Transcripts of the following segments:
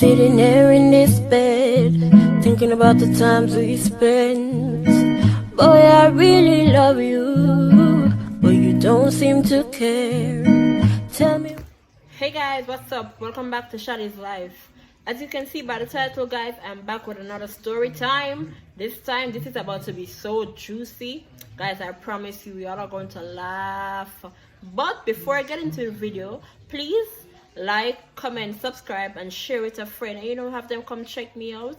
Sitting there in this bed, thinking about the times we spent. Boy, I really love you, but you don't seem to care. Tell me. Hey guys, what's up? Welcome back to Shadi's Life. As you can see by the title, guys, I'm back with another story time. This time, this is about to be so juicy. Guys, I promise you, we all are going to laugh. But before I get into the video, please like, comment, subscribe, and share with a friend. And you know, have them come check me out.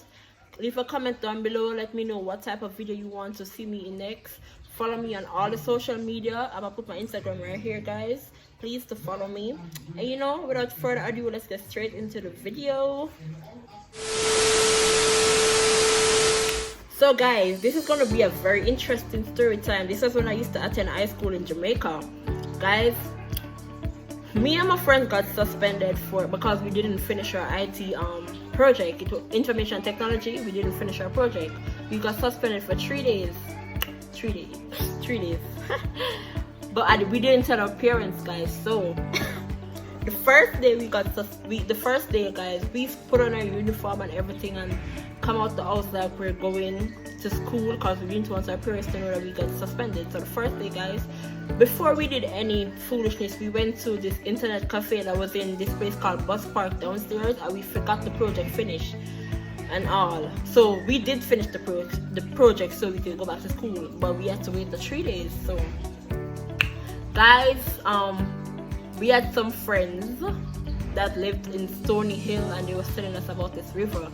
Leave a comment down below. Let me know what type of video you want to see me in next. Follow me on all the social media. I'm gonna put my Instagram right here, guys. Please to follow me. And you know, without further ado, let's get straight into the video. So guys, this is gonna be a very interesting story time. This is when I used to attend high school in Jamaica. Guys, me and my friends got suspended because we didn't finish our IT project. It was information technology. We didn't finish our project. We got suspended for 3 days. 3 days. But we didn't tell our parents, guys. So the first day guys, we put on our uniform and everything and come out the house like we're going to school because we didn't want our parents to know that we got suspended. So the first day, guys, before we did any foolishness, we went to this internet cafe that was in this place called Bus Park downstairs, and we forgot the project finished and all. So we did finish the project so we could go back to school, but we had to wait the 3 days. So guys, we had some friends that lived in Stony Hill, and they were telling us about this river.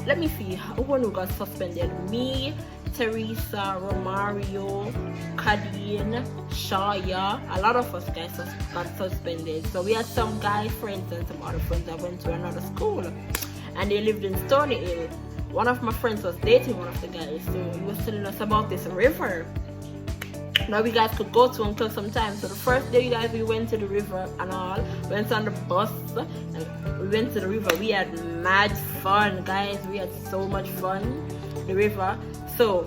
Let me see who got suspended. Me, Teresa, Romario, Kadeen, Shaya, a lot of us guys got suspended. So we had some guy friends and some other friends that went to another school, and they lived in Stony Hill. One of my friends was dating one of the guys, so he was telling us about this river that we guys could go to until some time. So the first day, guys, we went to the river and all. Went on the bus and we went to the river. We had mad fun, guys. We had so much fun, the river. So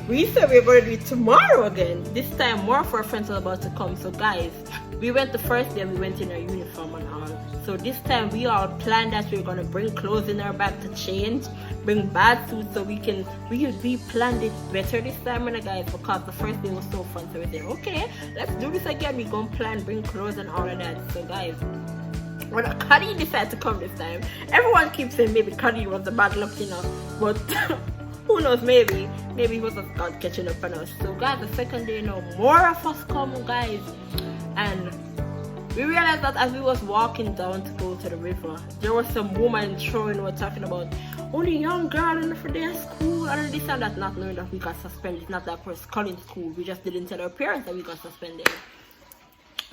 we said we were going to do it tomorrow again. This time more of our friends are about to come. So guys, we went the first day and we went in our uniform and all. So this time we all planned that we were gonna bring clothes in our bag to change, bring bath suits so we planned it better this time, and guys, because the first day was so fun. So we said, okay, let's do this again. We gonna plan, bring clothes and all of that. So guys, when Cuddy decided to come this time, everyone keeps saying maybe Cuddy was the bad luck, you know, but who knows, maybe it was just God catching up on us. So guys, the second day, more of us come, guys, and we realized that as we was walking down to go to the river, there was some woman were talking about only young girl in for their school and this and that, not knowing that we got suspended. It's not that we're calling school. We just didn't tell our parents that we got suspended.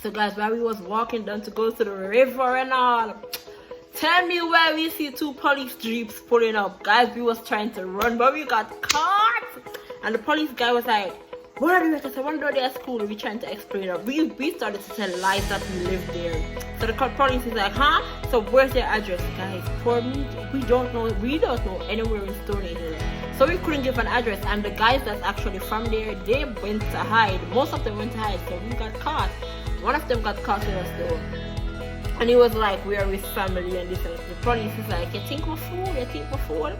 So guys, while we was walking down to go to the river and all, tell me where we see 2 police jeeps pulling up. Guys, we was trying to run, but we got caught. And the police guy was like, what are you? I said, one day at school, we trying to explain it. We started to tell lies that we lived there. So the police is like, huh? So where's their address, guys? For me, we don't know anywhere in Stony Hill. So we couldn't give an address, and the guys that's actually from there, they went to hide. Most of them went to hide, so we got caught. One of them got caught with us though. And he was like, we are with family and this and the police is like, you think we're fool?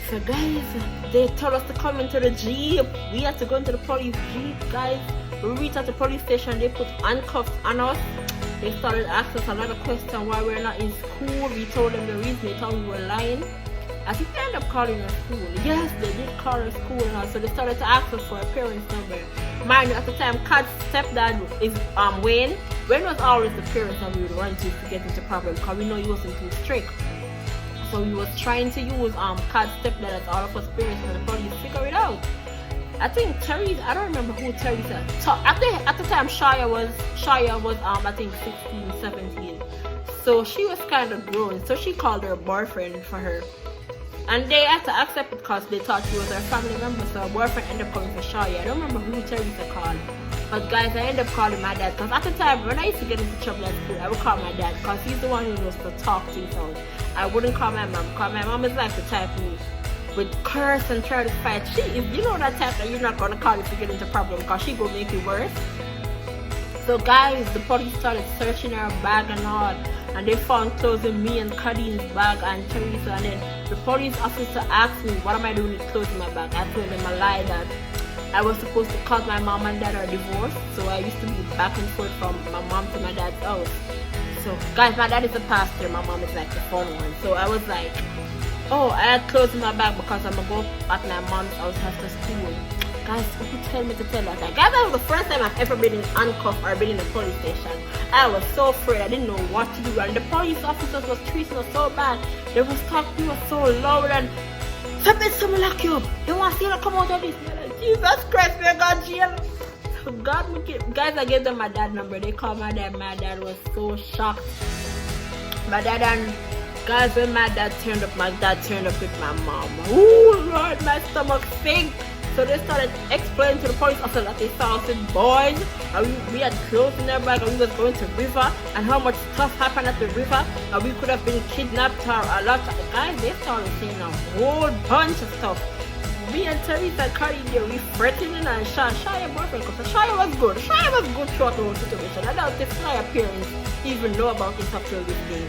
So guys, they told us to come into the jeep. We had to go into the police jeep, guys. We reached at the police station, they put handcuffs on us. They started asking us a lot of questions why we're not in school. We told them the reason. They thought we were lying. I think they ended up calling us school. Yes, they did call us school now. So they started to ask us for a parent's number. Mind you, at the time, Kat's stepdad is Wayne. Wayne was always the parents that we would run to get into problem because we know he wasn't too strict. So we was trying to use Kat's stepdad as all of us parents, and the police figure it out. I think Terry, I don't remember who Terry said. At the time, Shaya was I think 16, 17. So she was kind of grown. So she called her boyfriend for her. And they had to accept it because they thought she was her family member. So her boyfriend ended up calling for Shaya. I don't remember who Teresa called. But guys, I ended up calling my dad. Because at the time, when I used to get into trouble at school, I would call my dad. Because he's the one who knows to talk things out. I wouldn't call my mom. Because my mom is like the type who would curse and try to fight. She is, you know, that type that you're not going to call if you get into problem. Because she will make it worse. So guys, the police started searching our bag and all. and they found clothes in me and Kadine's bag and Teresa. And then the police officer asked me, what am I doing with clothes in my bag? I told them a lie that I was supposed to call my mom and dad are divorced. So I used to be back and forth from my mom to my dad's house. So guys, my dad is a pastor, my mom is like the fun one. So I was like, oh, I had clothes in my bag because I'm gonna go at my mom's house after school. Guys, who tell me to tell that? Guys, that was the first time I've ever been in handcuffs or been in a police station. I was so afraid. I didn't know what to do. And the police officers was treating us so bad. They was talking to us so loud and someone lock you up. They want to see you come out of this. Like, Jesus Christ, we got jail. So God, guys, I gave them my dad's number. They called my dad. My dad was so shocked. My dad and guys, when my dad turned up with my mom. Ooh, Lord, my stomach sank. So they started explaining to the police officer that they saw us with boys, and we had clothes in their bag, and we was going to the river, and how much stuff happened at the river, and we could have been kidnapped or a lot of guys. They started saying a whole bunch of stuff. Me and Teresa carried there, we threatening and Shia boyfriend, because Shia was good. Shia was good throughout the whole situation. I doubt if Shia parents even know about this up till this day.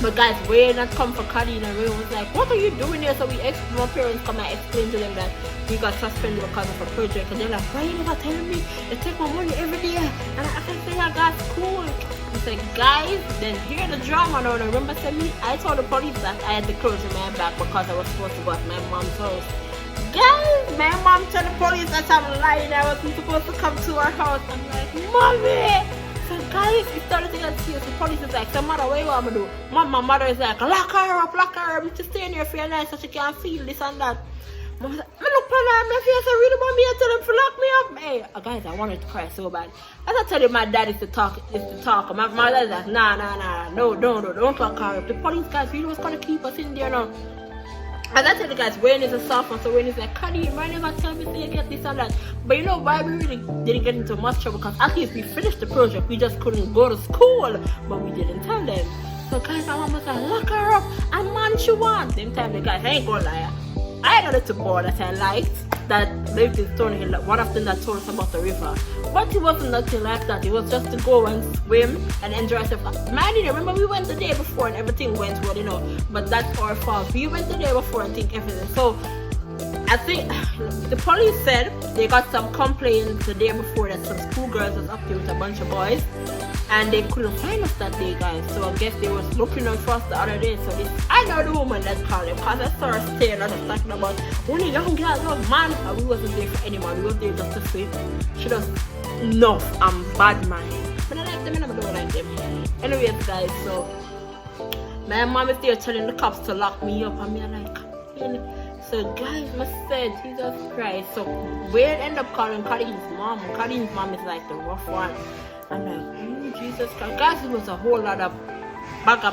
But guys, Wayne had come for Kadeen and Wayne was like, what are you doing here? So my parents come and explain to them that we got suspended because of a project. And they're like, why you never telling me? They take my money every day. And I can say I got school. It's like, guys, then hear the drama now. And I remember saying I told the police that I had the clothes in my bag because I was supposed to go at my mom's house. Guys, my mom told the police that I'm lying. I wasn't supposed to come to her house. I'm like, Mommy! So guys, it started to get serious. The police is like, no matter what you want me to do. My mother is like, lock her up. She's staying here for your life so she can't feel this and that. Mom was like, I look for her, my face, I really want me to tell them to lock me up. Hey, guys, I wanted to cry so bad. As I tell you, my dad is the talker. My mother is like, nah, no, don't lock her up. The police guys really was going to keep us in there now. As I tell you guys, Wayne is a sophomore, so Wayne is like, Kadeen, why never tell me so you get this and that? But you know why we really didn't get into much trouble? Because at least we finished the project, we just couldn't go to school, but we didn't tell them. So guys, my mom was like, lock her up, and man, she wants. Same time, the guys, I ain't gonna lie. I had a little boy that I liked that lived in Stonehill, one of them that told us about the river. But it wasn't nothing like that. It was just to go and swim and enjoy ourselves. Man, you remember we went the day before and everything went well, you know. But that's our fault. We went the day before and think everything. So I think the police said they got some complaints the day before that some schoolgirls was up there with a bunch of boys. And they couldn't find us that day, guys. So I guess they was looking out for us the other day. So I know the woman that called them because I saw her staring at us talking about only young girls, love man. And we wasn't there for anyone. We was there just to swim. She just enough. I'm bad man. But I like them and I don't like them. Anyways, guys, so my mom is there telling the cops to lock me up. And me like, so guys, must said Jesus Christ. So we end up calling Kadeen's mom. Kadeen's mom is like the rough one. I'm like, Jesus Christ. Guys, it was a whole lot of baga.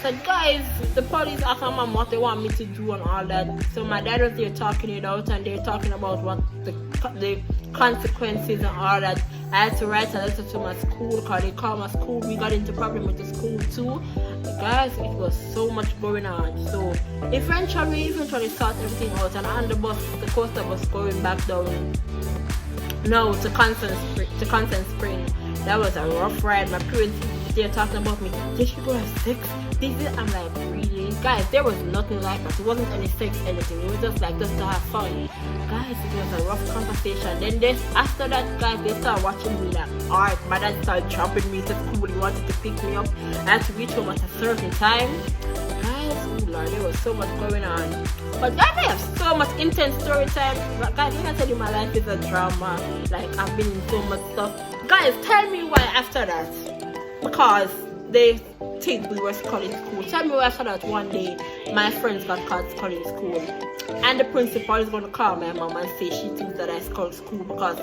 So guys, the police asked my mom what they want me to do and all that. So my dad was there talking it out and they're talking about what the consequences and all that. I had to write a letter to my school because they called my school. We got into problem with the school too. Guys, it was so much going on. So eventually sorted everything out, and on the bus, the coaster was going back down. No, to Constant Spring. That was a rough ride. My parents, they're talking about me. Did she go have sex? I'm like, really? Guys, there was nothing like that. It wasn't any sex, anything. It was just like, just to have fun. Guys, it was a rough conversation. Then after that, guys, they started watching me like art. My dad started dropping me to school. He wanted to pick me up. I had to reach home at a certain time. Guys, oh Lord, there was so much going on. But guys, I have so much intense story time. But guys, I can tell you my life is a drama. Like, I've been in so much stuff. Guys, tell me why after that. Because they think we were calling school. Tell me why after that one day my friends got caught calling school. And the principal is going to call my mom and say she thinks that I called school because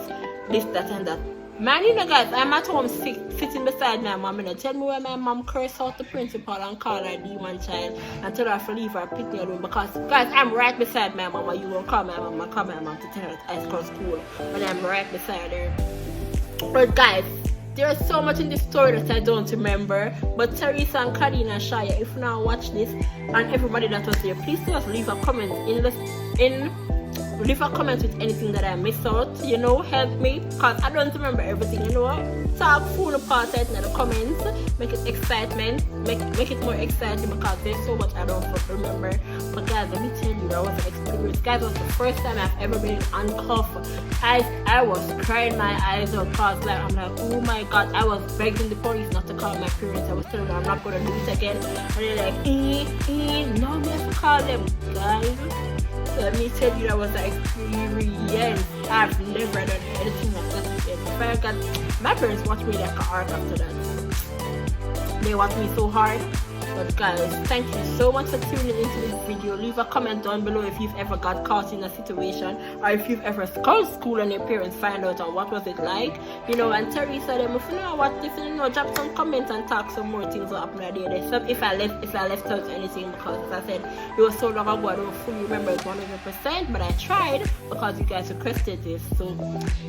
this, that, and that. Man, you know, guys, I'm at home sitting beside my mom and tell me why my mom cursed out the principal and call her demon child and tell her to leave her pick me room because, guys, I'm right beside my mom and you won't call my mom to tell her I called school when I'm right beside her. But, guys, there's so much in this story that I don't remember. But Teresa and Kadeen and Shia, if you now watch this, and everybody that was there, please just leave a comment in leave a comment with anything that I missed out, you know, help me, because I don't remember everything, you know. Talk full apart in the comments, make it excitement, make it more exciting, because there's so much I don't remember. But guys, let me tell you, that was an experience. Guys, it was the first time I've ever been handcuffed. I was crying my eyes out, because like, I'm like, oh my god, I was begging the police not to call my parents. I was telling them I'm not going to do it again, and they're like, no, we have to call them. Guys, let me tell you, that was an experience. I've never done anything like that again. My parents watched me like a heart after that. They watched me so hard. But guys, thank you so much for tuning into this video. Leave a comment down below if you've ever got caught in a situation, or if you've ever called school and your parents find out, and what was it like, you know. And Teresa, them, if you know what, if you know, drop some comments and talk some more things that happened that day. So if I left out anything, because as I said, it was so long ago, I don't fully remember it 100%, but I tried because you guys requested this. So,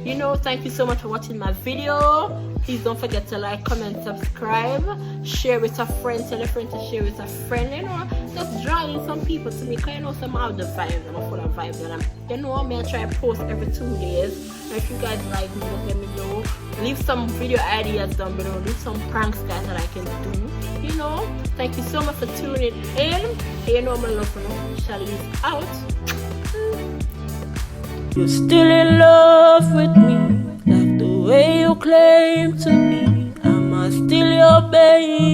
you know, thank you so much for watching my video. Please don't forget to like, comment, subscribe, share with a friend, tell a friend to share with a friend, you know, just draw in some people to me, because you know, some of the vibes, I'm full of vibes, and you know, I try to post every 2 days. And if you guys like me, just let me know. Leave some video ideas down below, leave some pranks, guys, that I can do, you know. Thank you so much for tuning in. And you know, my love, Shalini's out. You're still in love with me, like the way you claim to be. Am I still your babe?